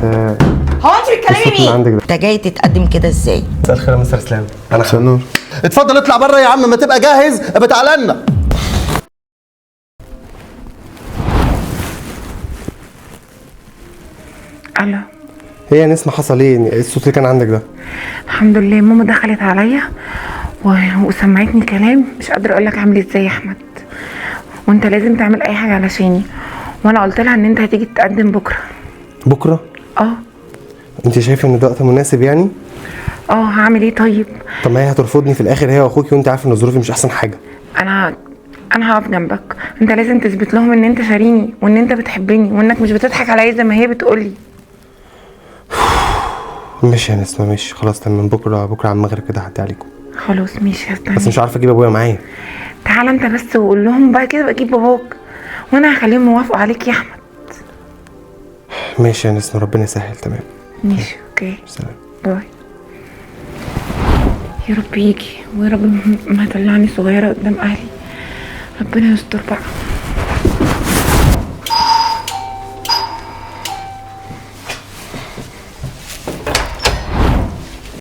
هو انت بتكلمي مين؟ انت جاي تتقدم كده ازاي؟ مساء الخير يا مستر اسلام. انا خنور. اتفضل اطلع بره يا عم، ما تبقى جاهز بتعالى لنا. الو. هي يا نسمة حصل ايه الصوت اللي كان عندك ده؟ الحمد لله ماما دخلت عليا وسمعتني كلام مش قادره اقول لك عامل ازاي يا احمد، وانت لازم تعمل اي حاجه علشاني، وانا قلت لها ان انت هتيجي تتقدم بكره. بكره؟ انت شايفه ان ده وقت مناسب يعني؟ هعمل ايه طيب؟ طب ما هي هترفضني في الاخر هي واخوكي، وانت عارفه ان ظروفي مش احسن حاجه. انا هقف جنبك، انت لازم تثبت لهم ان انت شاريني وان انت بتحبني وانك مش بتضحك عليا زي ما هي بتقولي. ماشي يا نسمة ماشي خلاص تمام، بكره على المغرب كده هعدي عليكم. خلاص ماشي هستنى. بس مش عارفه اجيب ابويا معايا. تعالى انت بس وقول لهم بقى كده بجيب باباك وانا هخليهم يوافقوا عليك يا احمد. ماشي يا نسمة ربنا يسهل. تمام ماشي اوكي سلام باي. يا رب يجي ويا رب ما يطلعني صغيره قدام اهلي، ربنا يستر بقى.